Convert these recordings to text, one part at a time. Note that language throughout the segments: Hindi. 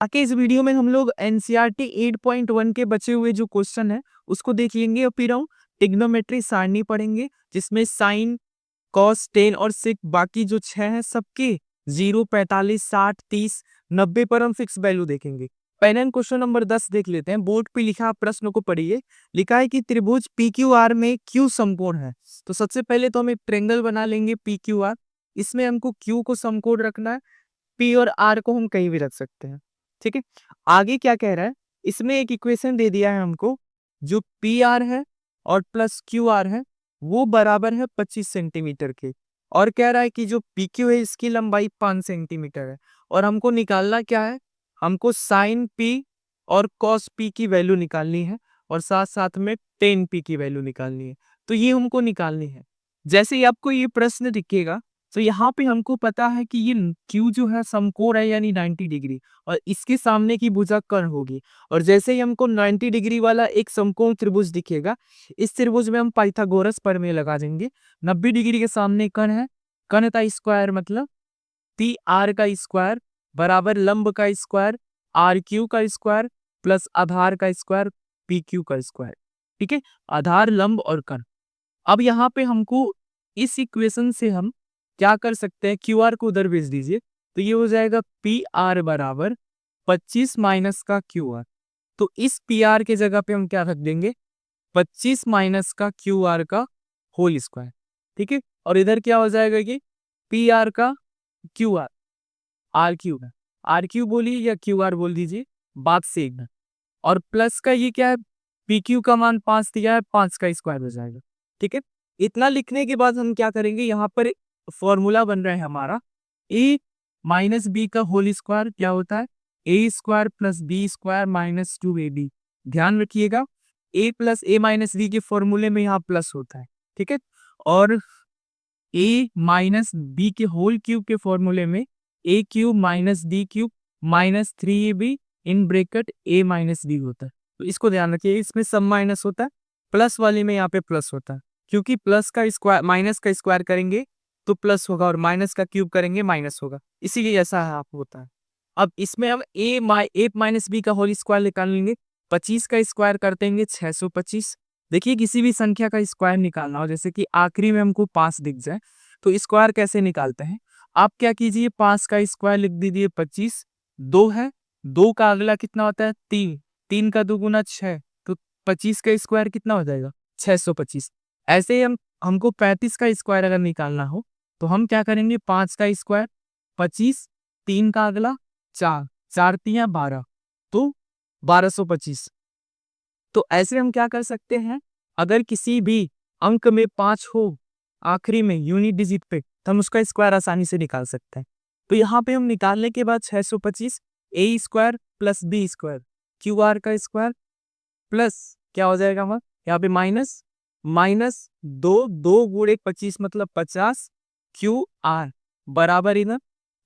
आगे इस वीडियो में हम लोग एनसीईआरटी 8.1 के बचे हुए जो क्वेश्चन है उसको देख लेंगे और फिर हम ट्रिग्नोमेट्री सारणी पढ़ेंगे जिसमें साइन कॉस टेन और सिक बाकी जो 6 हैं सबके 0, 45, 60, 30, 90 पर हम फिक्स वैल्यू देखेंगे। पहले हम क्वेश्चन नंबर 10 देख लेते हैं। बोर्ड पे लिखा प्रश्न को पढ़िए। लिखा है कि त्रिभुज PQR में क्यू समकोण है। तो सबसे पहले तो हम एक ट्रायंगल बना लेंगे PQR। इसमें हमको क्यू को समकोण रखना है, पी और आर को हम कहीं भी रख सकते हैं। ठीक है, आगे क्या कह रहा है, इसमें एक इक्वेशन दे दिया है हमको, जो पी आर है और प्लस क्यू आर है वो बराबर है 25 सेंटीमीटर के, और कह रहा है कि जो पी क्यू है इसकी लंबाई 5 सेंटीमीटर है, और हमको निकालना क्या है, हमको साइन पी और कॉस पी की वैल्यू निकालनी है, और साथ साथ में टेन पी की वैल्यू निकालनी है। तो ये हमको निकालनी है। जैसे ही आपको ये प्रश्न दिखेगा तो यहाँ पे हमको पता है कि ये Q जो है समकोण है यानी 90 डिग्री, और इसके सामने की भुजा कर्ण होगी। और जैसे ही हमको 90 डिग्री वाला एक समकोण त्रिभुज दिखेगा, इस त्रिभुज में हम पाइथागोरस प्रमेय लगा देंगे। 90 डिग्री के सामने कर्ण है, कर्ण का स्क्वायर मतलब पी आर का स्क्वायर बराबर लंब का स्क्वायर आर क्यू का स्क्वायर प्लस आधार का स्क्वायर पी क्यू का स्क्वायर। ठीक है, आधार लंब और कर्ण। अब यहाँ पे हमको इस इक्वेशन से हम क्या कर सकते हैं, क्यू आर को उधर भेज दीजिए, तो ये हो जाएगा पी आर बराबर 25 माइनस का क्यू आर। तो इस पी आर के जगह पे हम क्या रख देंगे, 25 माइनस का क्यू आर का होल स्क्वायर। ठीक है, और इधर क्या हो जाएगा कि पी आर का क्यू आर, आर क्यू है, आर क्यू बोलिए या क्यू आर बोल दीजिए, बात से एक है। और प्लस का ये क्या है, पी क्यू का मान 5 दिया है, 5 का स्क्वायर हो जाएगा। ठीक है, इतना लिखने के बाद हम क्या करेंगे, यहाँ पर फॉर्मूला बन रहा है हमारा ए माइनस बी का होल स्क्वायर क्या होता है, A square plus B square minus 2ab। ध्यान रखिएगा, A plus A minus B के फॉर्मूले में यहाँ प्लस होता है। ठीक है, और ए माइनस बी के होल क्यूब के फॉर्मूले में A cube minus B cube minus 3ab in bracket A minus B होता है। तो इसको ध्यान रखिए, इसमें सब माइनस होता है, प्लस वाले में यहाँ पे प्लस होता है, क्योंकि प्लस का स्क्वायर माइनस का स्क्वायर करेंगे तो प्लस होगा और माइनस का क्यूब करेंगे माइनस होगा, इसीलिए ऐसा है आप होता है। अब इसमें हम ए माइनस बी का होल स्क्वायर निकाल लेंगे। 25 का स्क्वायर कर देंगे 625। देखिए, किसी भी संख्या का स्क्वायर निकालना हो, जैसे कि आखिरी में हमको 5 दिख जाए, तो स्क्वायर कैसे निकालते हैं, आप क्या कीजिए, 5 का स्क्वायर लिख दीजिए 25, 2 है, 2 का अगला कितना होता है 3, 3 का 2 गुना 6, तो 25 का स्क्वायर कितना हो जाएगा 625। ऐसे ही हमको 35 का स्क्वायर अगर निकालना हो तो हम क्या करेंगे, 5 का स्क्वायर 25, 3 का अगला 4, 4 तिया 12, तो 1225। तो ऐसे हम क्या कर सकते हैं, अगर किसी भी अंक में 5 हो आखिरी में यूनिट डिजिट पे, तो हम उसका स्क्वायर आसानी से निकाल सकते हैं। तो यहाँ पे हम निकालने के बाद 625 A square plus B square Q R का स्क्वायर प्लस क्या हो जाएगा हमारा, यहाँ पे माइनस माइनस 2 गुणे 25 मतलब 50 क्यू आर बराबर इधर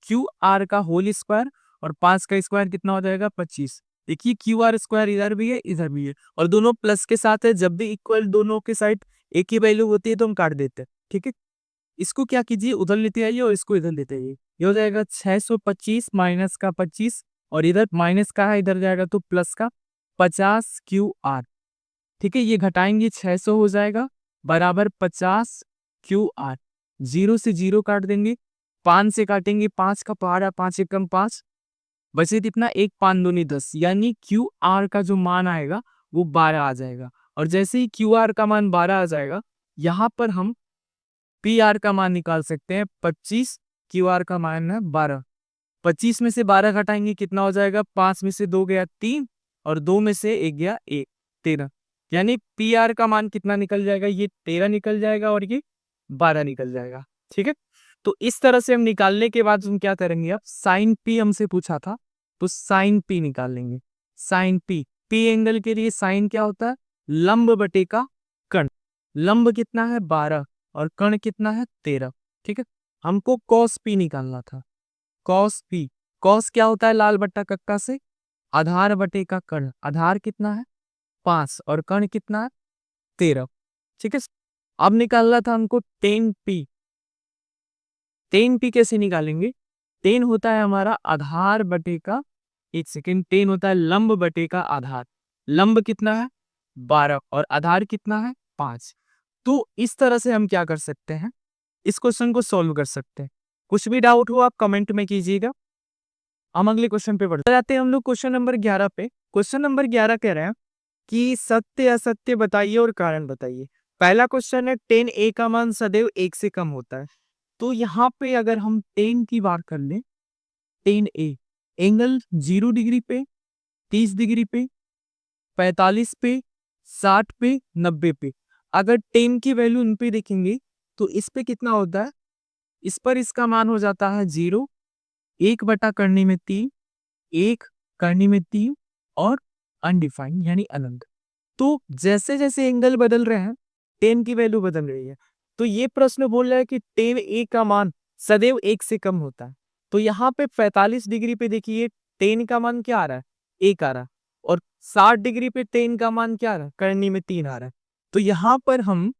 क्यू आर का होल स्क्वायर, और 5 का स्क्वायर कितना हो जाएगा 25। देखिए, क्यू आर स्क्वायर इधर भी है इधर भी है, और दोनों प्लस के साथ है, जब भी इक्वल दोनों के साइड एक ही वैल्यू होती है तो हम काट देते हैं। ठीक है, इसको क्या कीजिए, उधर लेते आइए और इसको इधर लेते आइए, ये हो जाएगा 625 माइनस का 25, और इधर माइनस का है इधर जाएगा तो प्लस का 50 क्यू आर। ठीक है, ये घटाएंगे 600 हो जाएगा बराबर 50 क्यू आर। 0 से 0 काट देंगे, 5 से काटेंगे, 5 का पहाड़ा 5 एकम 5, बचे कितना 1 5 दूनी 10, यानी क्यू आर का जो मान आएगा वो 12 आ जाएगा। और जैसे ही क्यू आर का मान 12 आ जाएगा, यहाँ पर हम पी आर का मान निकाल सकते हैं 25, क्यू आर का मान है 12। 25 में से 12 घटाएंगे कितना हो जाएगा, 5 में से 2 गया 3, और 2 में से 1 गया 1, 13, यानी पी आर का मान कितना निकल जाएगा, ये 13 निकल जाएगा और ये 12 निकल जाएगा। ठीक है, तो इस तरह से हम निकालने के बाद हम क्या करेंगे, अब साइन पी हमसे पूछा था तो साइन पी निकाल लेंगे। साइन पी, पी एंगल के लिए साइन क्या होता है, लंब बटे का कर्ण। लंब कितना है 12 और कर्ण कितना है 13। ठीक है, हमको कॉस पी निकालना था। कॉस पी, कॉस क्या होता है, लाल बट्टा कक्का से आधार बटे का कर्ण, आधार कितना है 5 और कर्ण कितना है 13। ठीक है, अब निकालना था हमको टेन पी। टेन पी कैसे निकालेंगे, टेन होता है हमारा आधार बटे का एक सेकेंड, टेन होता है लंब बटे का आधार। लंब कितना है 12 और आधार कितना है 5। तो इस तरह से हम क्या कर सकते हैं, इस क्वेश्चन को सॉल्व कर सकते हैं। कुछ भी डाउट हो आप कमेंट में कीजिएगा। हम अगले क्वेश्चन पे बढ़ते जाते हैं हम लोग क्वेश्चन नंबर 11 पे। क्वेश्चन नंबर 11 कह रहे हैं कि सत्य असत्य बताइए और कारण बताइए। पहला क्वेश्चन है 10a का मान सदैव 1 से कम होता है। तो यहाँ पे अगर हम 10 की बात कर लें, 10a एंगल 0 डिग्री पे, 30 डिग्री पे, 45 पे, 60 पे, 90 पे। अगर 10 की वैल्यू इन पे देखेंगे तो इस पे कितना होता है, इस पर इसका मान हो जाता है 0, 1 बटा करने में 3, 1 करने में 3 और अनडिफाइंड यानी अनंत। तो जैसे जैसे एंगल बदल रहे हैं 10 की वैल्यू बदल रही है। तो ये प्रश्न बोल रहा है कि 10a का मान सदैव 1 से कम होता है। तो यहाँ पे 45 डिग्री पे देखिए 10 का मान क्या आ रहा है, 1 आ रहा है। और 60 डिग्री पे 10 का मान क्या आ रहा है, करनी में 3 आ रहा है। तो यहाँ पर हम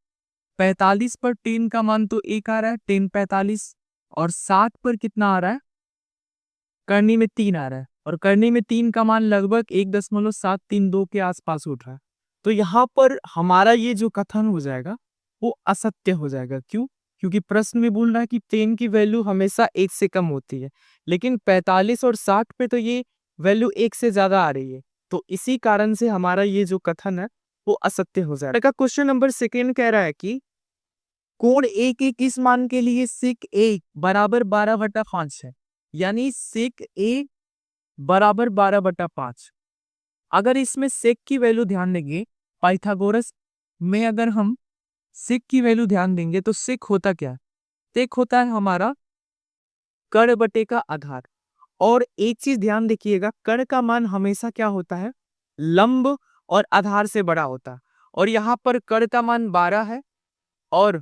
45 पर 10 का मान तो 1 आ रहा है, 10 45, और 60 पर कितना आ रहा है, करनी में 3 आ रहा है। और करनी में 3 का मान लगभग 1.732 के आसपास उठ रहा है। तो यहाँ पर हमारा ये जो कथन हो जाएगा वो असत्य हो जाएगा। क्यों? क्योंकि प्रश्न में बोल रहा है कि 10 की वैल्यू हमेशा 1 से कम होती है, लेकिन 45 और 60 पे तो ये वैल्यू 1 से ज्यादा आ रही है। तो इसी कारण से हमारा ये जो कथन है वो असत्य हो जाएगा। क्वेश्चन नंबर सेकेंड कह रहा है कि कोण ए के किस मान के लिए सेक ए बराबर 12/5 है। यानी सेक ए बराबर 12/5। अगर इसमें सेक की वैल्यू ध्यान देंगे, पाइथागोरस में अगर हम सेक की वैल्यू ध्यान देंगे तो सेक होता क्या है, सेक होता है हमारा कर्ण बटे का आधार। और एक चीज ध्यान देखिएगा, कर्ण का मान हमेशा क्या होता है, लंब और आधार से बड़ा होता है। और यहाँ पर कर्ण का मान 12 है और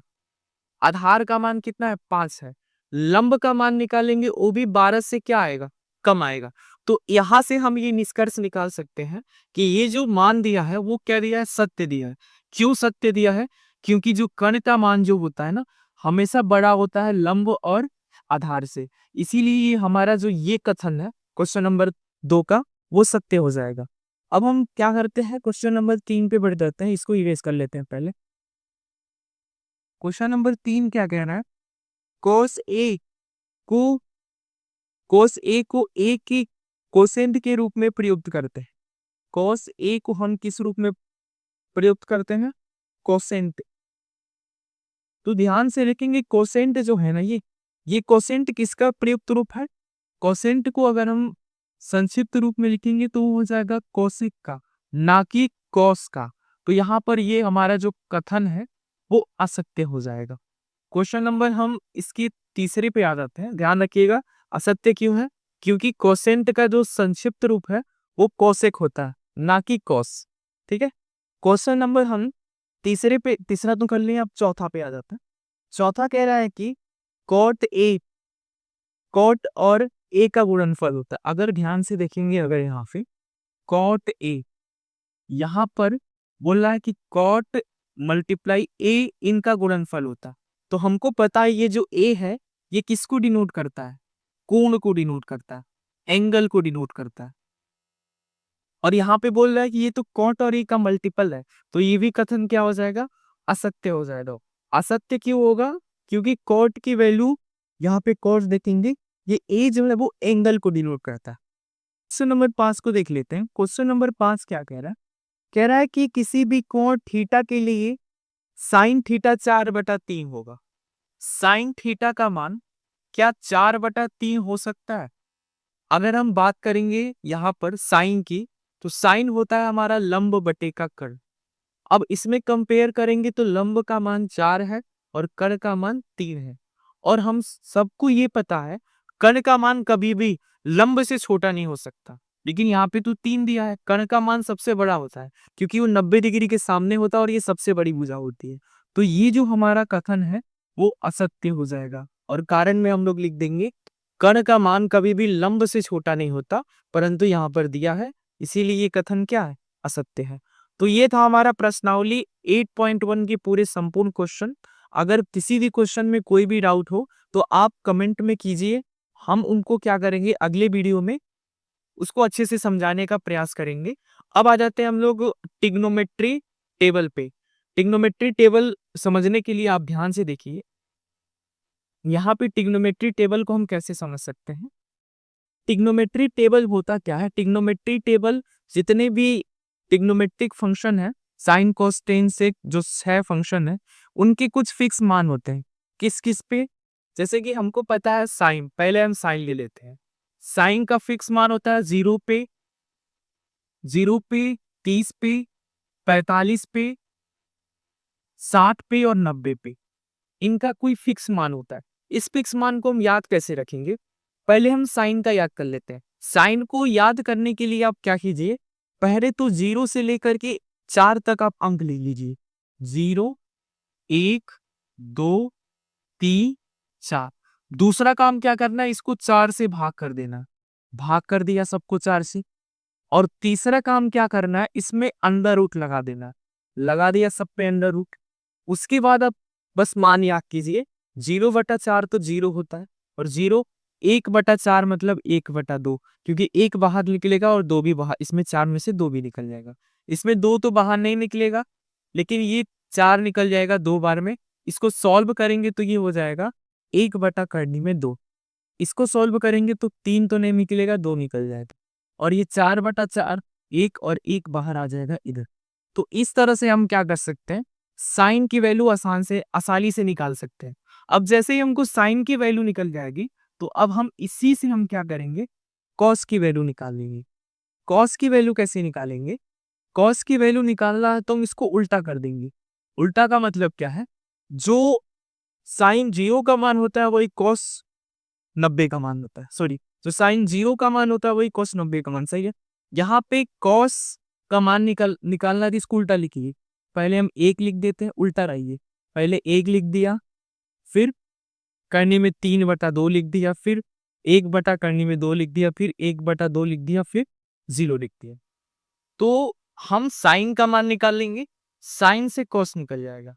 आधार का मान कितना है 5 है। लंब का मान निकालेंगे वो भी 12 से क्या आएगा, कम आएगा। तो यहां से हम ये निष्कर्ष निकाल सकते हैं कि ये जो मान दिया है वो क्या दिया है, सत्य दिया है। क्यों सत्य दिया है? क्योंकि जो कर्ण का मान जो होता है ना हमेशा बड़ा होता है लंब और आधार से। इसीलिए ये हमारा जो ये कथन है क्वेश्चन नंबर 2 का वो सत्य हो जाएगा। अब हम क्या करते हैं, क्वेश्चन नंबर 3 पे बढ़ जाते हैं, इसको इरेज कर लेते हैं पहले। क्वेश्चन नंबर 3 क्या कह रहा है, कोस ए को कोस ए को ए की कोसेंट के रूप में प्रयुक्त करते हैं। कोस ए को हम किस रूप में प्रयुक्त करते हैं, कोसेंट। तो ध्यान से देखेंगे कोसेंट जो है ना ये कोसेंट किसका प्रयुक्त रूप है। कोसेंट को अगर हम संक्षिप्त रूप में लिखेंगे तो हो जाएगा कोसिक का, ना कि कॉस का। तो यहाँ पर ये हमारा जो कथन है वो असत्य हो जाएगा। क्वेश्चन नंबर हम इसकी तीसरे पे आ जाते हैं। ध्यान रखिएगा असत्य क्यों है, क्योंकि कोसेंट का जो संक्षिप्त रूप है वो कोसेक होता है, ना कि कॉस। ठीक है, क्वेश्चन नंबर हम तीसरे पे, तीसरा तो कर लिया, अब चौथा पे आ जाते हैं। चौथा कह रहा है कि कॉट और ए का गुणनफल होता है। अगर ध्यान से देखेंगे, अगर यहाँ पे कॉट ए, यहाँ पर बोल रहा है कि कॉट मल्टीप्लाई ए इनका गुणनफल होता है। तो हमको पता है ये जो ए है ये किसको डिनोट करता है, कोण को डिनोट करता है, एंगल को डिनोट करता है। और यहाँ पे बोल रहा है कि ये तो कॉट और ए का मल्टीपल है। तो ये भी कथन क्या हो जाएगा, असत्य हो जाएगा। असत्य क्यों होगा, क्योंकि कॉट की वैल्यू यहाँ पे कॉट देखेंगे, ये ए जो है वो एंगल को डिनोट करता है। क्वेश्चन नंबर 5 को देख लेते हैं। क्वेश्चन नंबर 5 क्या कह रहा है, कह रहा है कि किसी भी कोण थीटा के लिए साइन थीटा 4/3 होगा। साइन थीटा का मान क्या 4/3 हो सकता है? अगर हम बात करेंगे यहाँ पर साइन की, तो साइन होता है हमारा लंब बटे का कर्ण। अब इसमें कंपेयर करेंगे तो लंब का मान 4 है और कर्ण का मान 3 है। और हम सबको ये पता है कर्ण का मान कभी भी लंब से छोटा नहीं हो सकता, लेकिन यहाँ पे तो 3 दिया है। कर्ण का मान सबसे बड़ा होता है क्योंकि वो 90 डिग्री के सामने होता है और ये सबसे बड़ी भुजा होती है। तो ये जो हमारा कथन है वो असत्य हो जाएगा। और कारण में हम लोग लिख देंगे कर्ण का मान कभी भी लंब से छोटा नहीं होता, परंतु यहाँ पर दिया है, इसीलिए ये कथन क्या है, असत्य है। तो ये था हमारा प्रश्नावली 8.1 के पूरे संपूर्ण क्वेश्चन। अगर किसी भी क्वेश्चन में कोई भी डाउट हो तो आप कमेंट में कीजिए, हम उनको क्या करेंगे अगले वीडियो में उसको अच्छे से समझाने का प्रयास करेंगे। अब आ जाते हैं हम लोग ट्रिग्नोमेट्री टेबल पे। ट्रिग्नोमेट्री टेबल समझने के लिए आप ध्यान से देखिए, यहाँ पे ट्रिग्नोमेट्री टेबल को हम कैसे समझ सकते हैं। ट्रिग्नोमेट्री टेबल होता क्या है? ट्रिग्नोमेट्री टेबल जितने भी ट्रिग्नोमेट्रिक फंक्शन है, साइन कोस टेन से जो 6 फंक्शन है, उनके कुछ फिक्स मान होते हैं। किस किस पे? जैसे कि हमको पता है साइन, पहले हम साइन ले लेते हैं। साइन का फिक्स मान होता है 0 पे, 30 पे, 45 पे, 60 पे और 90 पे। इनका कोई फिक्स मान होता है। इस फिक्स मान को हम याद कैसे रखेंगे? पहले हम साइन का याद कर लेते हैं। साइन को याद करने के लिए आप क्या कीजिए, पहले तो 0 से लेकर के 4 तक आप अंक ले लीजिए। 0, 1, 2, 3, 4। दूसरा काम क्या करना है, इसको 4 से भाग कर देना। भाग कर दिया सबको 4 से। और तीसरा काम क्या करना है, इसमें अंडर रूट लगा देना। लगा दिया सब पे अंडर रूट। उसके बाद आप बस मान याद कीजिए, 0/4 तो 0 होता है, और 0 1/4 मतलब 1/2, क्योंकि 1 बाहर निकलेगा और 2 भी बाहर, इसमें 4 में से 2 भी निकल जाएगा। इसमें 2 तो बाहर नहीं निकलेगा, लेकिन ये 4 निकल जाएगा 2 बार में। इसको सॉल्व करेंगे तो ये हो जाएगा 1/2। इसको सॉल्व करेंगे तो 3 तो नहीं निकलेगा, 2 निकल जाएगा, और ये 4/4, 1 और 1 बाहर आ जाएगा इधर। तो इस तरह से हम क्या कर सकते हैं, साइन की वैल्यू आसानी से निकाल सकते हैं। अब जैसे ही हमको साइन की वैल्यू निकल जाएगी, तो अब हम इसी से हम क्या करेंगे, कॉस की वैल्यू निकाल लेंगे। कॉस की वैल्यू कैसे निकालेंगे? कॉस की वैल्यू निकालना है तो हम इसको उल्टा कर देंगे। उल्टा का मतलब क्या है, जो साइन 0 का मान होता है वही कॉस 90 का मान होता है। सॉरी, जो साइन 0 का मान होता है वही कॉस 90 का मान। सही है। यहाँ पे कॉस का मान निकालना है, इसको उल्टा लिखिए। पहले हम 1 लिख देते हैं, उल्टा रहिए। पहले 1 लिख दिया, फिर करनी में 3/2 लिख दिया, फिर 1/2 लिख दिया, फिर 1/2 लिख दिया, फिर 0 लिख दिया। तो हम साइन का मान निकाल लेंगे, साइन से कॉस निकल जाएगा।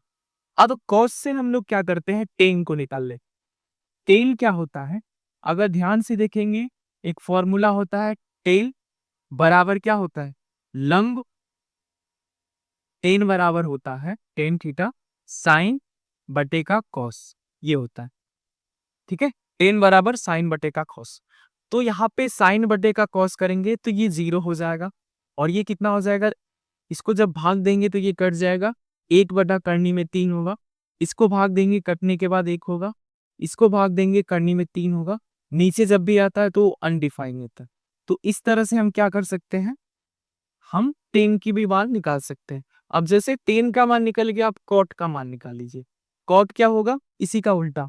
अब कॉस से हम लोग क्या करते हैं, टेन को निकाल ले। टेन क्या होता है, अगर ध्यान से देखेंगे, एक फॉर्मूला होता है, टेन बराबर क्या होता है, लंब। टेन बराबर होता है टेन थीटा साइन बटे का कॉस, ये होता है। ठीक है, टेन बराबर साइन बटे का कॉस। तो यहाँ पे साइन बटे का कॉस करेंगे तो ये 0 हो जाएगा, और ये कितना हो जाएगा, इसको जब भाग देंगे तो ये कट जाएगा। 1/करनी में 3 होगा, इसको भाग देंगे कटने के बाद 1 होगा, इसको भाग देंगे करनी में 3 होगा। नीचे जब भी आता है तो अनडिफाइंड होता है। तो इस तरह से हम क्या कर सकते हैं, हम टेन की भी मान निकाल सकते हैं। अब जैसे टेन का मान निकल गया, आप कॉट का मान निकाल लीजिए। कॉट क्या होगा, इसी का उल्टा।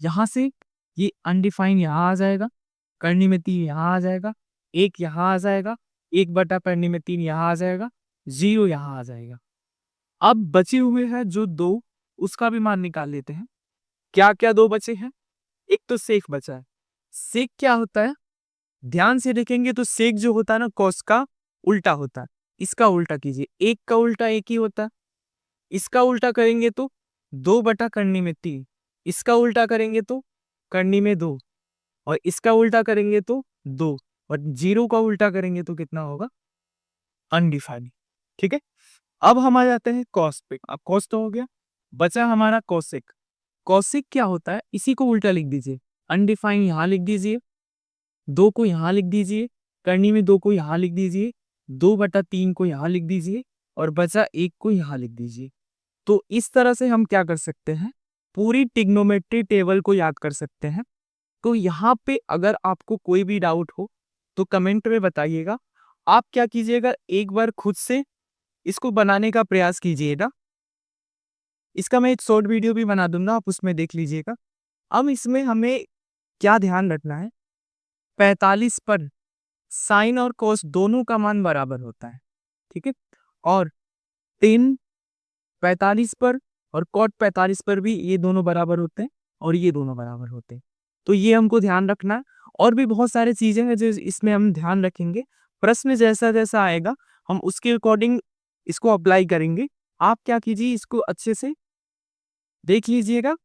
यहां से ये अनडिफाइंड यहां आ जाएगा, करनी में 3 यहां आ जाएगा, 1 यहां आ जाएगा, 1/करनी में 3 यहां आ जाएगा, 0 यहां आ जाएगा। अब बचे हुए हैं जो 2, उसका भी मान निकाल लेते हैं। क्या क्या 2 बचे हैं, एक तो सेक बचा है। सेक क्या होता है, ध्यान से देखेंगे तो सेक जो होता है ना, कॉस का उल्टा होता है। इसका उल्टा कीजिए, 1 का उल्टा 1 ही होता है। इसका उल्टा करेंगे तो 2/करनी में 3, इसका उल्टा करेंगे तो करनी में 2, और इसका उल्टा करेंगे तो 2, और 0 का उल्टा करेंगे तो कितना होगा, अनडिफाइंड। ठीक है, अब हम आ जाते हैं कॉस पे। अब कॉस तो हो गया, बचा हमारा कॉसेक। कॉसेक क्या होता है, इसी को उल्टा लिख दीजिए। अनडिफाइंड यहां लिख दीजिए, 2 को यहां लिख दीजिए, करनी में 2 को यहां लिख दीजिए, 2/3 को यहां लिख दीजिए, और बचा 1 को यहां लिख दीजिए। तो इस तरह से हम क्या कर सकते हैं, पूरी ट्रिग्नोमेट्री टेबल को याद कर सकते हैं। तो यहाँ पे अगर आपको कोई भी डाउट हो तो कमेंट में बताइएगा। आप क्या कीजिएगा, एक बार खुद से इसको बनाने का प्रयास कीजिएगा। इसका मैं एक शॉर्ट वीडियो भी बना दूंगा, आप उसमें देख लीजिएगा। अब इसमें हमें क्या ध्यान रखना है, 45 पर साइन और कॉस दोनों का मान बराबर होता है। ठीक है, और टेन 45 पर और कॉट 45 पर भी ये दोनों बराबर होते हैं, और ये दोनों बराबर होते हैं। तो ये हमको ध्यान रखना है। और भी बहुत सारी चीजें हैं जो इसमें हम ध्यान रखेंगे। प्रश्न जैसा जैसा आएगा हम उसके अकॉर्डिंग इसको अप्लाई करेंगे। आप क्या कीजिए, इसको अच्छे से देख लीजिएगा।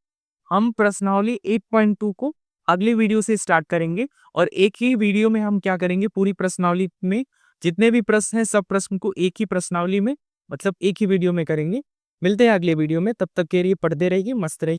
हम प्रश्नावली 8.2 को अगले वीडियो से स्टार्ट करेंगे और एक ही वीडियो में हम क्या करेंगे, पूरी प्रश्नावली में जितने भी प्रश्न हैं सब प्रश्न को एक ही प्रश्नावली में मतलब एक ही वीडियो में करेंगे। मिलते हैं अगले वीडियो में, तब तक के लिए पढ़ते रहिए, मस्त रहिए।